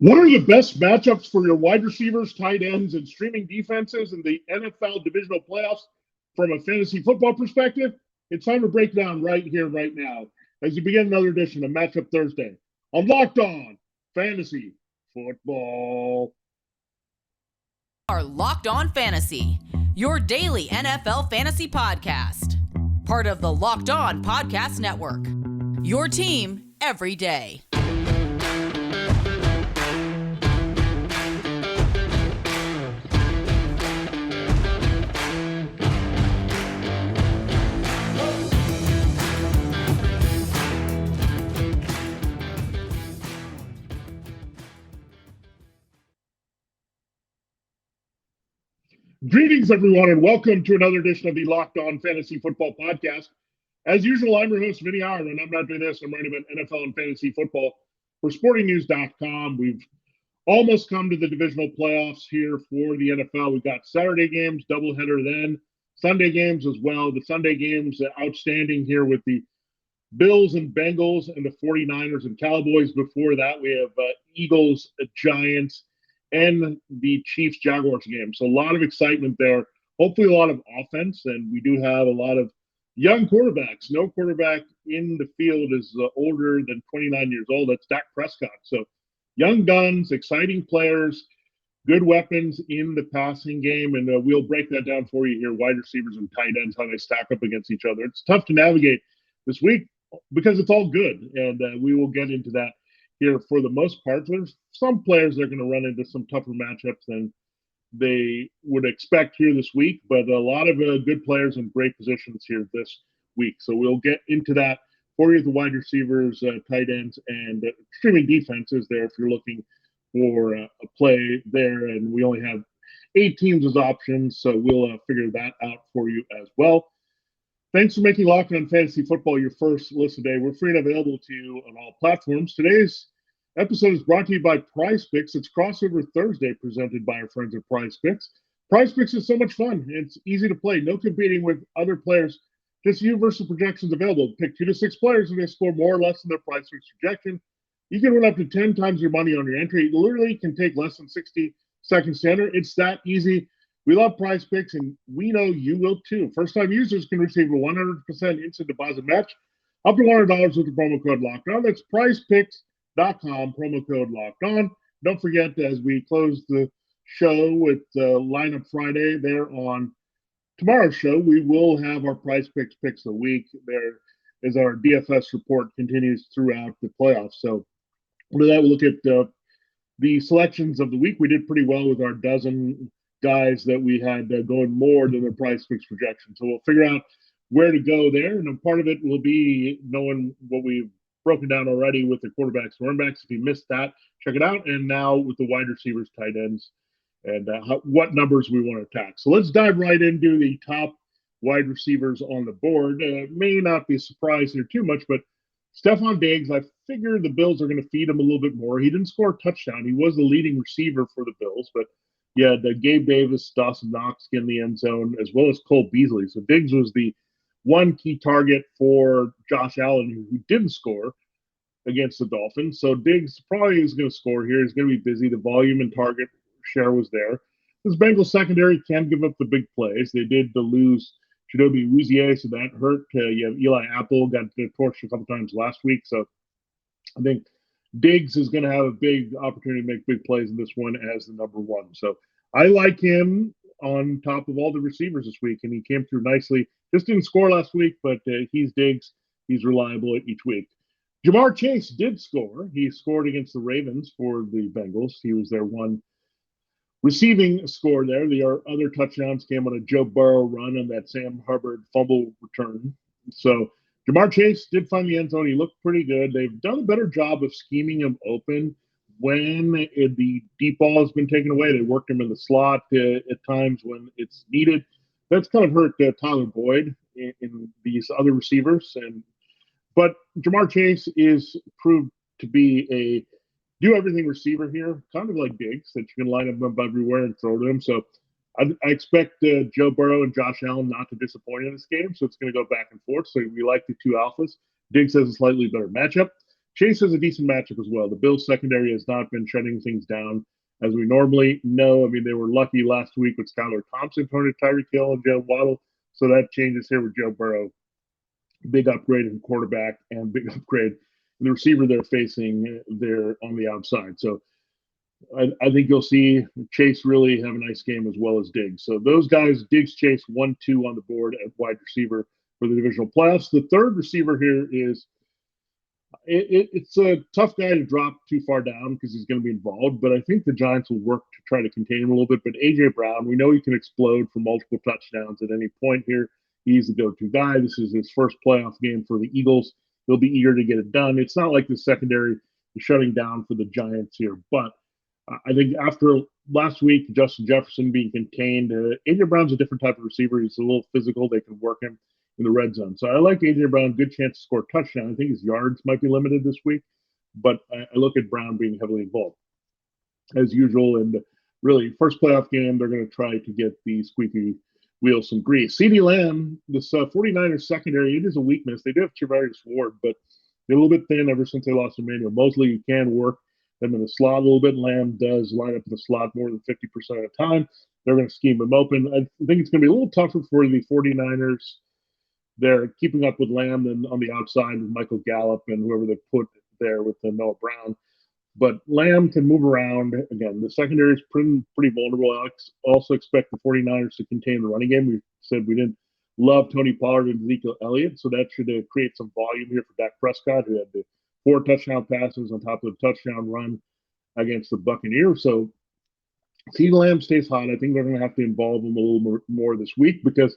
What are the best matchups for your wide receivers, tight ends, and streaming defenses in the NFL divisional playoffs from a fantasy football perspective? It's time to break down right here, right now, as you begin another edition of Matchup Thursday on Locked On Fantasy Football. Are Locked On Fantasy, your daily NFL fantasy podcast. Part of the Locked On Podcast Network. Your team every day. Greetings, everyone, and welcome to another edition of the Locked On Fantasy Football Podcast. As usual, I'm your host, Vinnie Iyer, and I'm not doing this. I'm writing about NFL and fantasy football for SportingNews.com. We've almost come to the divisional playoffs here for the NFL. We've got Saturday games, doubleheader then, Sunday games as well. The Sunday games outstanding here with the Bills and Bengals and the 49ers and Cowboys. Before that, we have Eagles, Giants, and the Chiefs-Jaguars game. So a lot of excitement there. Hopefully a lot of offense, and we do have a lot of young quarterbacks. No quarterback in the field is older than 29 years old. That's Dak Prescott. So young guns, exciting players, good weapons in the passing game, and we'll break that down for you here, wide receivers and tight ends, how they stack up against each other. It's tough to navigate this week because it's all good, and we will get into that here for the most part. There's some players that are going to run into some tougher matchups than they would expect here this week, but a lot of good players in great positions here this week. So we'll get into that for you, the wide receivers, tight ends, and streaming defenses there if you're looking for a play there. And we only have 8 teams as options, so we'll figure that out for you as well. Thanks for making Locked On Fantasy Football your first listen today. We're free and available to you on all platforms. Today's episode is brought to you by Prize Picks. It's Crossover Thursday presented by our friends at Prize Picks. Prize Picks is so much fun. It's easy to play. No competing with other players. Just universal projections available. Pick 2 to 6 players and they score more or less than their Prize Picks projection. You can win up to 10 times your money on your entry. It literally can take less than 60 seconds to enter. It's that easy. We love Prize Picks, and we know you will too. First-time users can receive a 100% instant deposit match up to $100 with the promo code Locked On. That's PrizePicks.com, promo code Locked On. Don't forget, as we close the show with Lineup Friday there on tomorrow's show, we will have our Prize Picks picks of the week. There is our DFS report continues throughout the playoffs. So with that, we'll look at the selections of the week. We did pretty well with our dozen guys that we had going more than their Prize Picks projection. So we'll figure out where to go there. And part of it will be knowing what we've broken down already with the quarterbacks and running backs. If you missed that, check it out. And now with the wide receivers, tight ends, and what numbers we want to attack. So let's dive right into the top wide receivers on the board. May not be a surprise here too much, but Stephon Diggs, I figure the Bills are going to feed him a little bit more. He didn't score a touchdown. He was the leading receiver for the Bills, but yeah, the Gabe Davis, Dawson Knox in the end zone, as well as Cole Beasley. So Diggs was the one key target for Josh Allen, who didn't score against the Dolphins. So Diggs probably is going to score here. He's going to be busy. The volume and target share was there. This Bengals secondary can give up the big plays. They did lose Chidobe Awuzie, so that hurt. You have Eli Apple, got torched a couple times last week. So I think Diggs is going to have a big opportunity to make big plays in this one as the number one. So I like him on top of all the receivers this week, and he came through nicely. Just didn't score last week, but he's Diggs. He's reliable each week. Jamar Chase did score. He scored against the Ravens for the Bengals. He was their one receiving score there. The other touchdowns came on a Joe Burrow run and that Sam Hubbard fumble return. So Jamar Chase did find the end zone. He looked pretty good. They've done a better job of scheming him open when the deep ball has been taken away. They worked him in the slot at times when it's needed. That's kind of hurt Tyler Boyd in these other receivers. But Jamar Chase is proved to be a do-everything receiver here, kind of like Diggs, that you can line him up everywhere and throw to him. So I expect Joe Burrow and Josh Allen not to disappoint in this game, so it's going to go back and forth. So we like the two alphas. Diggs has a slightly better matchup. Chase has a decent matchup as well. The Bills secondary has not been shutting things down as we normally know. I mean, they were lucky last week with Skylar Thompson, Tyreek Hill, and Joe Waddle. So that changes here with Joe Burrow. Big upgrade in quarterback and big upgrade in the receiver they're facing there on the outside. So I think you'll see Chase really have a nice game as well as Diggs. So those guys, Diggs, Chase, 1-2 on the board at wide receiver for the divisional playoffs. The third receiver here is it's a tough guy to drop too far down because he's going to be involved, but I think the Giants will work to try to contain him a little bit. But A.J. Brown, we know he can explode for multiple touchdowns at any point here. He's the go-to guy. This is his first playoff game for the Eagles. They'll be eager to get it done. It's not like the secondary is shutting down for the Giants here, but I think after last week, Justin Jefferson being contained, A.J. Brown's a different type of receiver. He's a little physical. They can work him in the red zone. So I like A.J. Brown, good chance to score a touchdown. I think his yards might be limited this week, but I look at Brown being heavily involved as usual. And really, first playoff game, they're going to try to get the squeaky wheel some grease. CeeDee Lamb, this 49ers secondary, it is a weakness. They do have Charvarius Ward, but they're a little bit thin ever since they lost Emmanuel Mosley. You can work them in the slot a little bit. Lamb does line up in the slot more than 50% of the time. They're going to scheme him open. I think it's going to be a little tougher for the 49ers. They're keeping up with Lamb and on the outside with Michael Gallup and whoever they put there with Noah Brown. But Lamb can move around. Again, the secondary is pretty vulnerable. I also expect the 49ers to contain the running game. We said we didn't love Tony Pollard and Ezekiel Elliott, so that should create some volume here for Dak Prescott, who had the 4 touchdown passes on top of the touchdown run against the Buccaneers. So CeeDee Lamb stays hot. I think they're going to have to involve him a little more this week because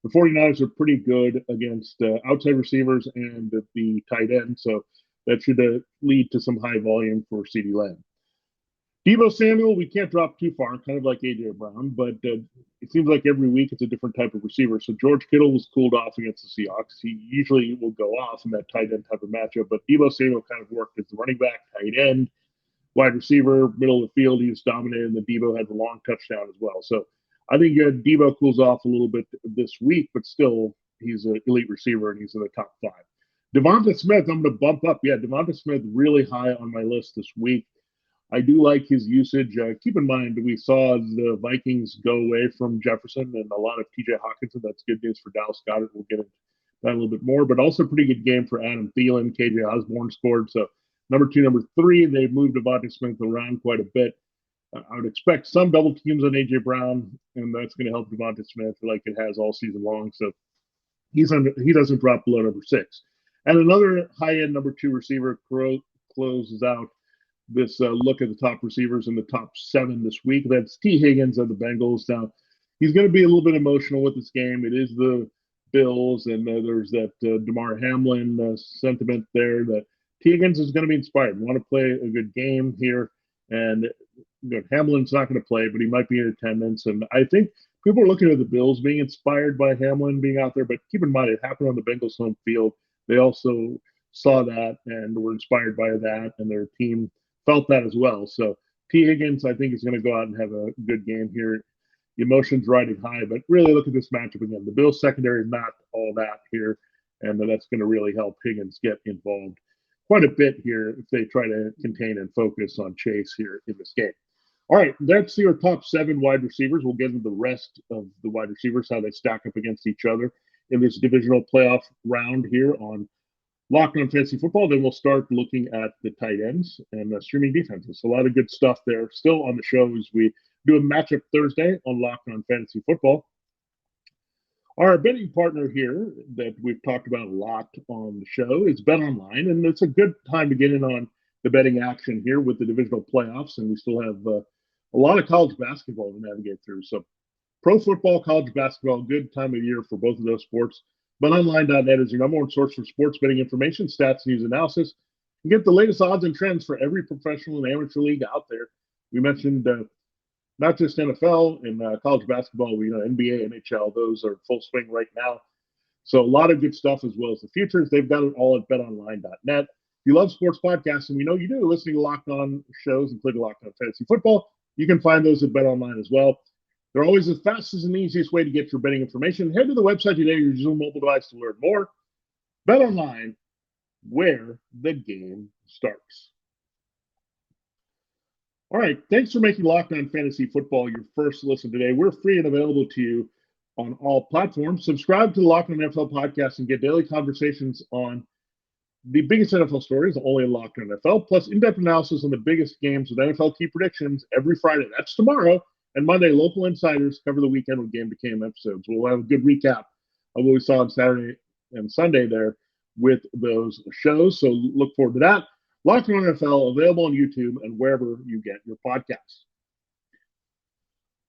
the 49ers are pretty good against outside receivers and the tight end. So that should lead to some high volume for CeeDee Lamb. Deebo Samuel, we can't drop too far, kind of like A.J. Brown, but it seems like every week it's a different type of receiver. So George Kittle was cooled off against the Seahawks. He usually will go off in that tight end type of matchup, but Deebo Samuel kind of worked as the running back, tight end, wide receiver, middle of the field. He was dominating, and Deebo had the long touchdown as well. So I think Deebo cools off a little bit this week, but still he's an elite receiver, and he's in the top 5. DeVonta Smith, I'm going to bump up. Yeah, DeVonta Smith really high on my list this week. I do like his usage. Keep in mind, we saw the Vikings go away from Jefferson and a lot of T.J. Hawkinson. That's good news for Dallas Goedert. We'll get into that a little bit more, but also a pretty good game for Adam Thielen. KJ Osborne scored. So number 2, number 3, they've moved DeVonta Smith around quite a bit. I would expect some double teams on A.J. Brown, and that's going to help DeVonta Smith like it has all season long. So he doesn't drop below number 6. And another high-end number 2 receiver closes out this look at the top receivers in the top 7 this week. That's T. Higgins of the Bengals. Now, he's going to be a little bit emotional with this game. It is the Bills, and there's that Damar Hamlin sentiment there that T. Higgins is going to be inspired. Want to play a good game here, and Hamlin's not going to play, but he might be in attendance. And I think people are looking at the Bills being inspired by Hamlin being out there, but keep in mind it happened on the Bengals home field. They also saw that and were inspired by that, and their team felt that as well. So T. Higgins, I think, is going to go out and have a good game here. The emotions riding high, but really look at this matchup again. The Bills secondary not all that here, and that's going to really help Higgins get involved quite a bit here if they try to contain and focus on Chase here in this game. All right, let's see our top 7 wide receivers. We'll get into the rest of the wide receivers, how they stack up against each other in this divisional playoff round here on Locked On Fantasy Football. Then we'll start looking at the tight ends and streaming defenses. A lot of good stuff there still on the show as we do a matchup Thursday on Locked On Fantasy Football. Our betting partner here that we've talked about a lot on the show is BetOnline, and it's a good time to get in on the betting action here with the divisional playoffs, and we still have a lot of college basketball to navigate through. So pro football, college basketball, good time of year for both of those sports. BetOnline.net is your number 1 source for sports betting information, stats, news, analysis. You get the latest odds and trends for every professional and amateur league out there. We mentioned not just NFL and college basketball, NBA, NHL, those are full swing right now. So a lot of good stuff as well as the futures. They've got it all at betonline.net. If you love sports podcasts, and we know you do, listening to Locked On shows, including Locked On Fantasy Football, you can find those at BetOnline as well. They're always the fastest and easiest way to get your betting information. Head to the website today or your Zoom mobile device to learn more. BetOnline, where the game starts. All right. Thanks for making Locked On Fantasy Football your first listen today. We're free and available to you on all platforms. Subscribe to the Locked On NFL podcast and get daily conversations on the biggest NFL stories, only Locked On NFL, plus in-depth analysis on the biggest games with NFL key predictions every Friday. That's tomorrow. And Monday, local insiders cover the weekend with Game to Game episodes. We'll have a good recap of what we saw on Saturday and Sunday there with those shows. So look forward to that. Locked On NFL, available on YouTube and wherever you get your podcasts.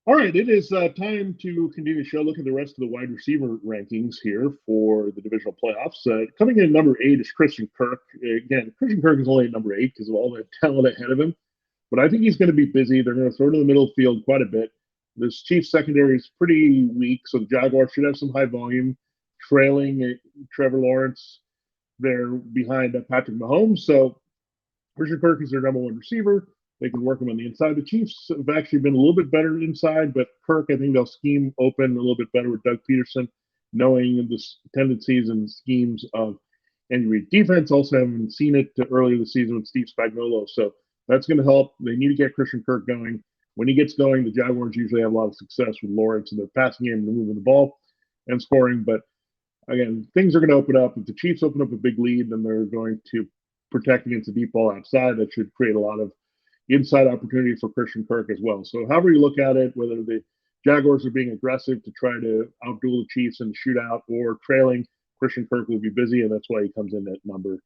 All right, it is time to continue the show. Look at the rest of the wide receiver rankings here for the divisional playoffs. Coming in at number 8 is Christian Kirk. Again, Christian Kirk is only at number 8 because of all the talent ahead of him. But I think he's going to be busy. They're going to throw to the middle of the field quite a bit. This Chiefs secondary is pretty weak, so the Jaguars should have some high volume, trailing Trevor Lawrence. They're behind Patrick Mahomes, so Christian Kirk is their number 1 receiver. They can work him on the inside. The Chiefs have actually been a little bit better inside, but Kirk, I think they'll scheme open a little bit better with Doug Peterson, knowing the tendencies and schemes of Andy Reid defense. Also haven't seen it earlier this season with Steve Spagnuolo, so that's going to help. They need to get Christian Kirk going. When he gets going, the Jaguars usually have a lot of success with Lawrence in their passing game and moving the ball and scoring. But again, things are going to open up. If the Chiefs open up a big lead, then they're going to protect against the deep ball outside. That should create a lot of inside opportunity for Christian Kirk as well. So however you look at it, whether the Jaguars are being aggressive to try to outduel the Chiefs in the shootout or trailing, Christian Kirk will be busy, and that's why he comes in at number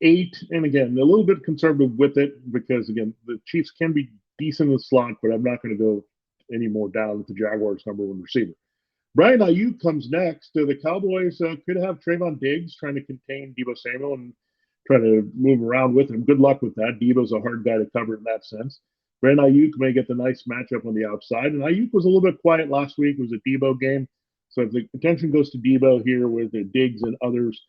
8. And again, a little bit conservative with it because, again, the Chiefs can be decent in the slot, but I'm not going to go any more down with the Jaguars' number 1 receiver. Brian Ayuk comes next. The Cowboys could have Trayvon Diggs trying to contain Deebo Samuel and try to move around with him. Good luck with that. Deebo's a hard guy to cover in that sense. Brandon Ayuk may get the nice matchup on the outside. And Ayuk was a little bit quiet last week. It was a Deebo game. So if the attention goes to Deebo here with the Diggs and others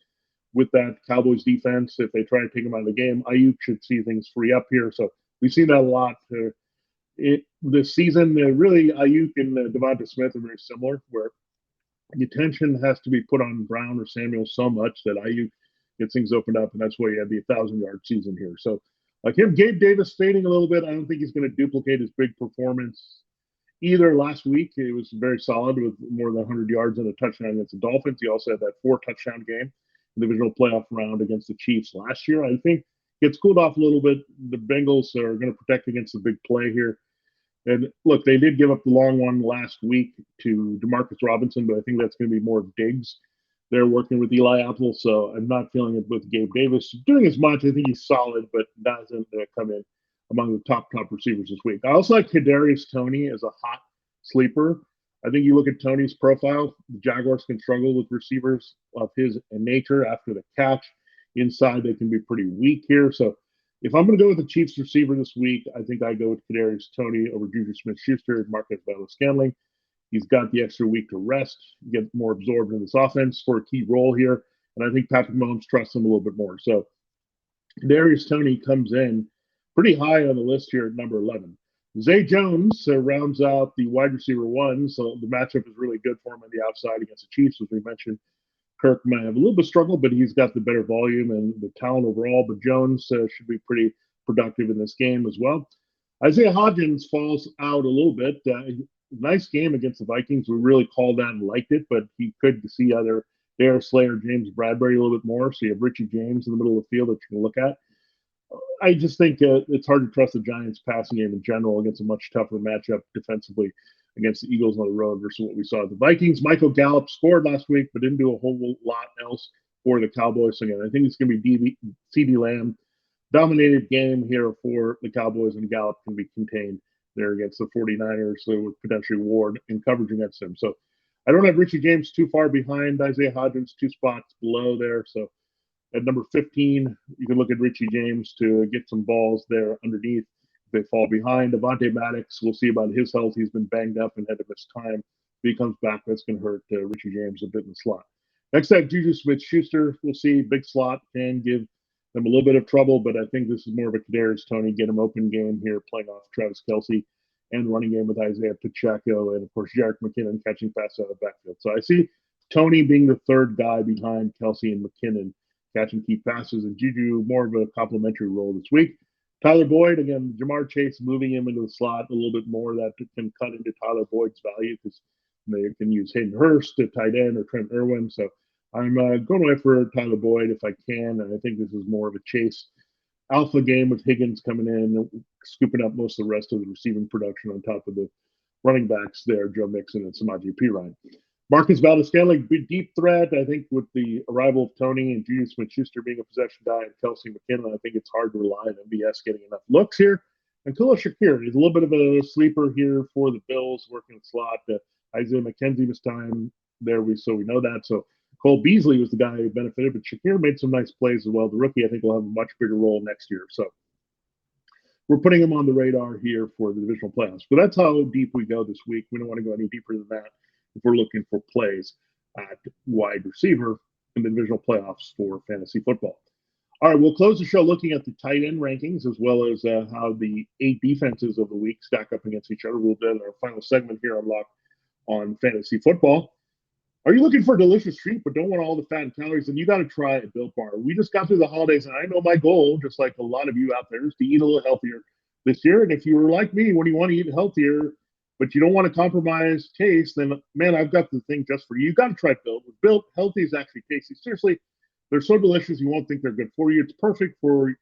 with that Cowboys defense, if they try to take him out of the game, Ayuk should see things free up here. So we've seen that a lot this season. Really, Ayuk and DeVonta Smith are very similar, where the attention has to be put on Brown or Samuel so much that Ayuk gets things opened up, and that's why you have the 1,000-yard season here. So, like him, Gabe Davis fading a little bit. I don't think he's going to duplicate his big performance either last week. It was very solid with more than 100 yards and a touchdown against the Dolphins. He also had that 4-touchdown game in the divisional playoff round against the Chiefs last year. I think gets cooled off a little bit. The Bengals are going to protect against the big play here. And look, they did give up the long one last week to Demarcus Robinson, but I think that's going to be more Diggs. They're working with Eli Apple, so I'm not feeling it with Gabe Davis doing as much. I think he's solid, but doesn't come in among the top receivers this week. I also like Kadarius Toney as a hot sleeper. I think you look at Toney's profile, the Jaguars can struggle with receivers of his nature after the catch. Inside, they can be pretty weak here. So if I'm going to go with the Chiefs receiver this week, I think I go with Kadarius Toney over Juju Smith-Schuster, Marquez Valdes-Scantling. He's got the extra week to rest, get more absorbed in this offense for a key role here. And I think Patrick Mahomes trusts him a little bit more. So Kadarius Toney comes in pretty high on the list here at number 11. Zay Jones rounds out the wide receiver 1. So the matchup is really good for him on the outside against the Chiefs. As we mentioned, Kirk might have a little bit of struggle, but he's got the better volume and the talent overall. But Jones should be pretty productive in this game as well. Isaiah Hodgins falls out a little bit. Nice game against the Vikings. We really called that and liked it, but he could see either Darius Slay or James Bradbury a little bit more. So you have Richie James in the middle of the field that you can look at. I just think it's hard to trust the Giants' passing game in general against a much tougher matchup defensively against the Eagles on the road versus what we saw at the Vikings. Michael Gallup scored last week, but didn't do a whole lot else for the Cowboys. Again, I think it's going to be CeeDee Lamb. Dominated game here for the Cowboys, and Gallup can be contained there against the 49ers, so with potentially Ward in coverage against them. So I don't have Richie James too far behind Isaiah Hodgins, 2 spots below there. So at number 15, you can look at Richie James to get some balls there underneath. If they fall behind, Devontae Maddox, we'll see about his health. He's been banged up and had to miss time. If he comes back, that's going to hurt Richie James a bit in the slot. Next up, Juju Smith-Schuster. We'll see. Big slot can give them a little bit of trouble, but I think this is more of a Kadarius Toney, get him open game here, playing off Travis Kelce, and running game with Isaiah Pacheco, and of course, Jerick McKinnon catching passes out of the backfield. So I see Toney being the third guy behind Kelce and McKinnon catching key passes, and Juju more of a complimentary role this week. Tyler Boyd, again, Jamar Chase moving him into the slot a little bit more. That can cut into Tyler Boyd's value because they can use Hayden Hurst to tight end or Trent Irwin. So I'm going away for Tyler Boyd if I can, and I think this is more of a Chase alpha game with Higgins coming in, scooping up most of the rest of the receiving production on top of the running backs there, Joe Mixon and Samaje Perine. Marcus Valdes-Scantling, big deep threat. I think with the arrival of Tony and Juju Smith-Schuster being a possession guy and Kelsey McKinnon, I think it's hard to rely on MBS getting enough looks here. And Khalil Shakir is a little bit of a sleeper here for the Bills, working the slot. Isaiah McKenzie missed time there, so we know that. So Cole Beasley was the guy who benefited, but Shakir made some nice plays as well. The rookie, I think, will have a much bigger role next year. So we're putting him on the radar here for the divisional playoffs. But that's how deep we go this week. We don't want to go any deeper than that if we're looking for plays at wide receiver in the divisional playoffs for fantasy football. All right, we'll close the show looking at the tight end rankings as well as how the 8 defenses of the week stack up against each other. We'll do our final segment here on Lock on Fantasy Football. Are you looking for a delicious treat but don't want all the fat and calories? Then you got to try a Built Bar. We just got through the holidays, and I know my goal, just like a lot of you out there, is to eat a little healthier this year. And if you were like me, when you want to eat healthier, but you don't want to compromise taste, then, man, I've got the thing just for you. You got to try Built. With Built, healthy is actually tasty. Seriously, they're so delicious you won't think they're good for you. It's perfect for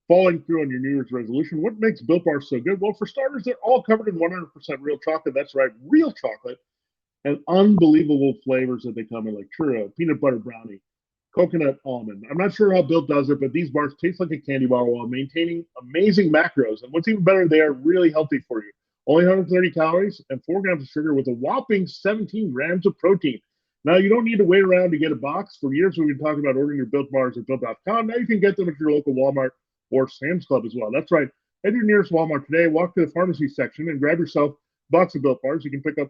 following through on your New Year's resolution. What makes Built Bars so good? Well, for starters, they're all covered in 100% real chocolate. That's right, real chocolate. And unbelievable flavors that they come in, like churro, peanut butter brownie, coconut almond. I'm not sure how Built does it, but these bars taste like a candy bar while maintaining amazing macros. And what's even better, they are really healthy for you. Only 130 calories and 4 grams of sugar with a whopping 17 grams of protein. Now, you don't need to wait around to get a box. For years, we've been talking about ordering your Built Bars at Built.com. Now you can get them at your local Walmart or Sam's Club as well. That's right. Head to your nearest Walmart today, walk to the pharmacy section, and grab yourself a box of Built Bars. You can pick up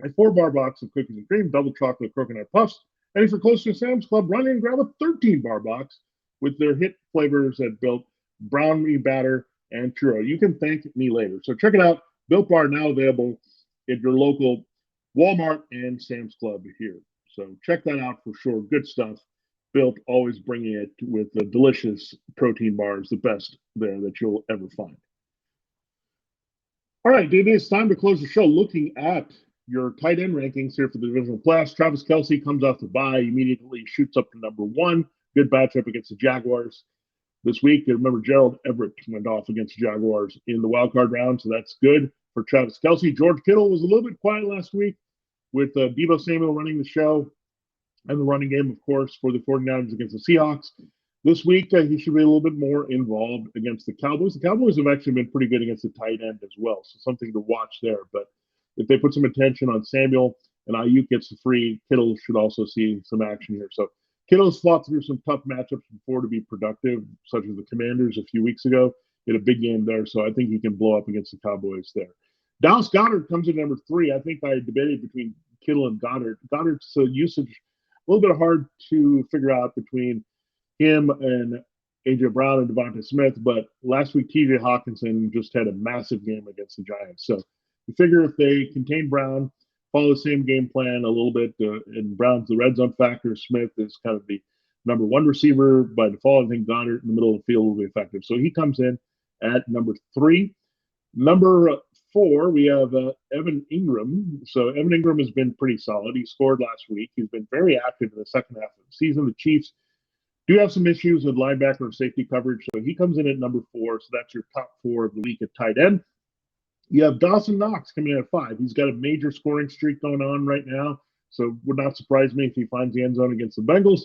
a 4-bar box of cookies and cream, double chocolate coconut puffs. And if you're close to Sam's Club, run in and grab a 13-bar box with their hit flavors at Built, brownie batter, and churro. You can thank me later. So check it out. Built Bar now available at your local Walmart and Sam's Club here. So check that out for sure. Good stuff. Built, always bringing it with the delicious protein bars, the best there that you'll ever find. All right, it is time to close the show looking at your tight end rankings here for the divisional playoffs. Travis Kelce comes off the bye, immediately shoots up to number 1. Good matchup against the Jaguars this week. Remember, Gerald Everett went off against the Jaguars in the wildcard round, so that's good for Travis Kelce. George Kittle was a little bit quiet last week with Deebo Samuel running the show and the running game, of course, for the 49ers against the Seahawks. This week, he should be a little bit more involved against the Cowboys. The Cowboys have actually been pretty good against the tight end as well, so something to watch there. But if they put some attention on Samuel and Ayuk gets the free, Kittle should also see some action here. So Kittle's fought through some tough matchups before to be productive, such as the Commanders a few weeks ago. He had a big game there, so I think he can blow up against the Cowboys there. Dallas Goedert comes in number 3. I think I debated between Kittle and Goedert. Goedert's usage a little bit hard to figure out between him and A.J. Brown and DeVonta Smith, but last week T.J. Hawkinson just had a massive game against the Giants. So you figure if they contain Brown, follow the same game plan a little bit, and Brown's the red zone factor, Smith is kind of the number 1 receiver. By default, I think Goedert in the middle of the field will be effective. So he comes in at number 3. Number 4, we have Evan Ingram. So Evan Ingram has been pretty solid. He scored last week. He's been very active in the second half of the season. The Chiefs do have some issues with linebacker and safety coverage, so he comes in at number 4. So that's your top 4 of the week at tight end. You have Dawson Knox coming in at 5. He's got a major scoring streak going on right now, so would not surprise me if he finds the end zone against the Bengals.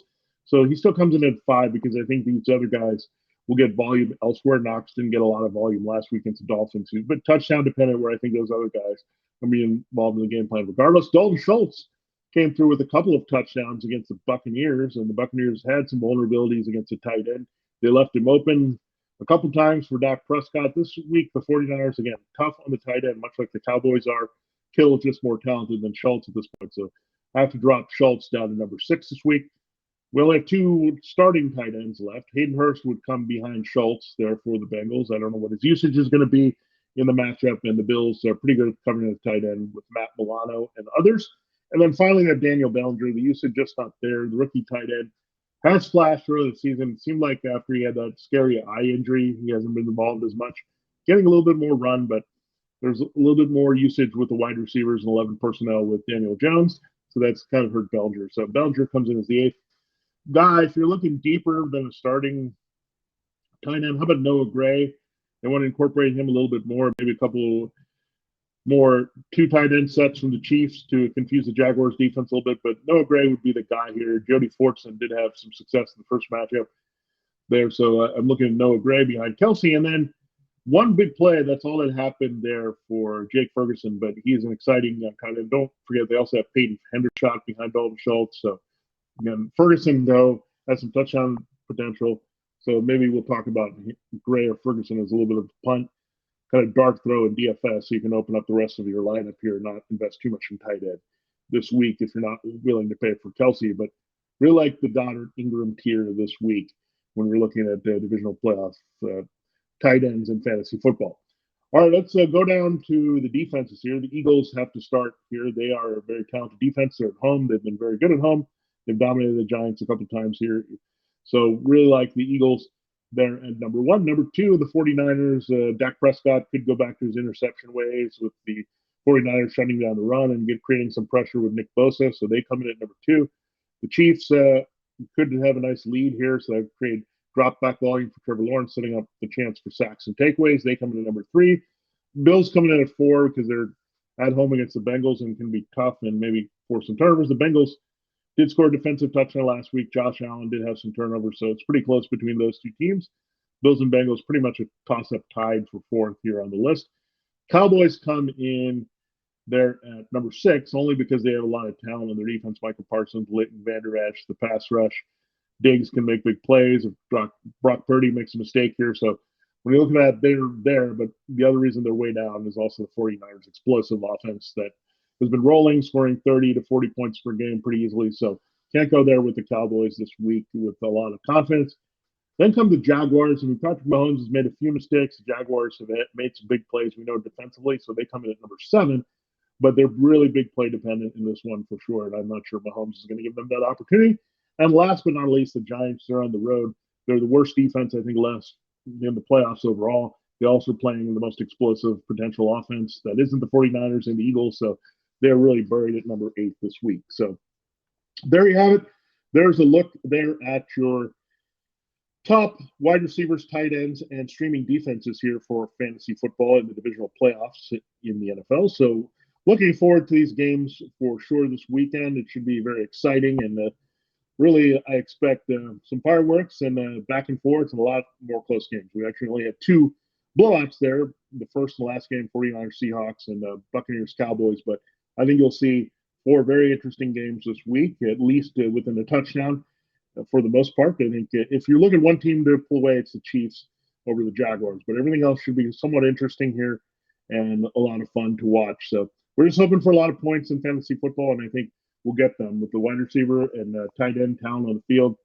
So he still comes in at 5 because I think these other guys will get volume elsewhere. Knox didn't get a lot of volume last week against the Dolphins, but touchdown dependent, where I think those other guys will be involved in the game plan regardless. Dalton Schultz came through with a couple of touchdowns against the Buccaneers, and the Buccaneers had some vulnerabilities against the tight end. They left him open a couple times for Dak Prescott. This week, the 49ers, again, tough on the tight end, much like the Cowboys are. Kittle's just more talented than Schultz at this point, so I have to drop Schultz down to number 6 this week. We only have 2 starting tight ends left. Hayden Hurst would come behind Schultz there for the Bengals. I don't know what his usage is going to be in the matchup, and the Bills are pretty good at covering the tight end with Matt Milano and others. And then finally, we have Daniel Bellinger. The usage just not there. The rookie tight end has flashed early this season. It seemed like after he had that scary eye injury, he hasn't been involved as much. Getting a little bit more run, but there's a little bit more usage with the wide receivers and 11 personnel with Daniel Jones. So that's kind of hurt Bellinger. So Bellinger comes in as the eighth guy. If you're looking deeper than a starting tight end, how about Noah Gray? They want to incorporate him a little bit more, maybe a couple more two tight end sets from the Chiefs to confuse the Jaguars defense a little bit. But Noah Gray would be the guy here. Jody Fortson did have some success in the first matchup there. So I'm looking at Noah Gray behind Kelsey. And then one big play, that's all that happened there for Jake Ferguson, but he's an exciting kind of. Don't forget, they also have Peyton Hendershot behind Dalton Schultz. So again, Ferguson, though, has some touchdown potential. So maybe we'll talk about Gray or Ferguson as a little bit of a punt, kind of dart throw in DFS, so you can open up the rest of your lineup here and not invest too much in tight end this week if you're not willing to pay for Kelsey. But really like the Goddard Ingram tier this week when we're looking at the divisional playoff tight ends in fantasy football. All right, let's go down to the defenses here. The Eagles have to start here. They are a very talented defense. They're at home. They've been very good at home. They've dominated the Giants a couple times here. So really like the Eagles there at number one. Number two, the 49ers. Dak Prescott could go back to his interception ways with the 49ers shutting down the run and creating some pressure with Nick Bosa. So they come in at number two. The Chiefs could have a nice lead here. So they've created drop back volume for Trevor Lawrence, setting up the chance for sacks and takeaways. They come in at number three. Bills coming in at four because they're at home against the Bengals and can be tough and maybe force some turnovers. The Bengals did score a defensive touchdown last week. Josh Allen did have some turnovers, so it's pretty close between those two teams. Bills and Bengals pretty much a toss-up tied for fourth here on the list. Cowboys come in there at number six only because they have a lot of talent on their defense. Michael Parsons, Leighton Vander Esch, the pass rush. Diggs can make big plays. If Brock Purdy makes a mistake here. So when you're looking at it, they're there, but the other reason they're way down is also the 49ers explosive offense that has been rolling, scoring 30 to 40 points per game pretty easily. So can't go there with the Cowboys this week with a lot of confidence. Then come the Jaguars, and Patrick Mahomes has made a few mistakes. The Jaguars have made some big plays, we know, defensively, so they come in at number seven, but they're really big play dependent in this one for sure, and I'm not sure Mahomes is going to give them that opportunity. And last but not least, the Giants are on the road. They're the worst defense, I think, left in the playoffs overall. They're also playing the most explosive potential offense that isn't the 49ers and the Eagles, so they're really buried at number 8 this week. So there you have it. There's a look there at your top wide receivers, tight ends, and streaming defenses here for fantasy football in the divisional playoffs in the NFL. So looking forward to these games for sure this weekend. It should be very exciting, and really I expect some fireworks and back and forth and a lot more close games. We actually only had two blowouts there, the first and last game, 49ers Seahawks and Buccaneers Cowboys, but I think you'll see four very interesting games this week, at least within a touchdown for the most part. I think if you're looking at one team to pull away, it's the Chiefs over the Jaguars, but everything else should be somewhat interesting here and a lot of fun to watch. So we're just hoping for a lot of points in fantasy football, and I think we'll get them with the wide receiver and tight end talent on the field,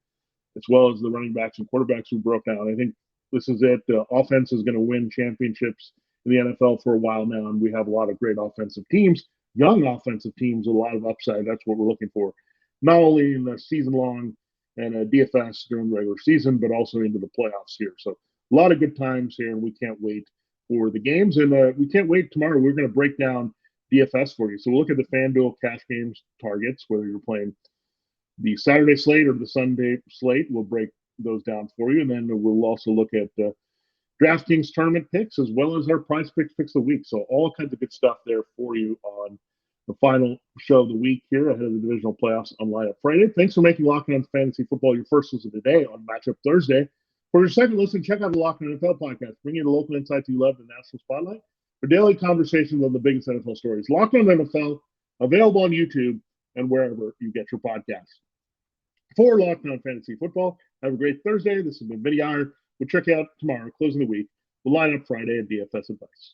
as well as the running backs and quarterbacks who broke down. I think this is it. The offense is going to win championships in the NFL for a while now, and we have a lot of great offensive teams, young offensive teams, a lot of upside. That's what we're looking for, not only in the season long and DFS during the regular season, but also into the playoffs here. So a lot of good times here, and we can't wait for the games. And we can't wait tomorrow. We're going to break down DFS for you. So we'll look at the FanDuel cash games targets, whether you're playing the Saturday slate or the Sunday slate. We'll break those down for you. And then we'll also look at DraftKings tournament picks as well as our prize picks of the week. So all kinds of good stuff there for you on the final show of the week here ahead of the divisional playoffs on Lineup Friday. Thanks for making Locked On Fantasy Football your first listen today on Matchup Thursday. For your second listen, check out the Locked On NFL podcast, bringing you the local insights you love, the national spotlight, for daily conversations on the biggest NFL stories. Locked On NFL, available on YouTube and wherever you get your podcasts. For Locked On Fantasy Football, have a great Thursday. This has been Vinnie Iyer. We'll check you out tomorrow, closing the week, with Lineup Friday and DFS advice.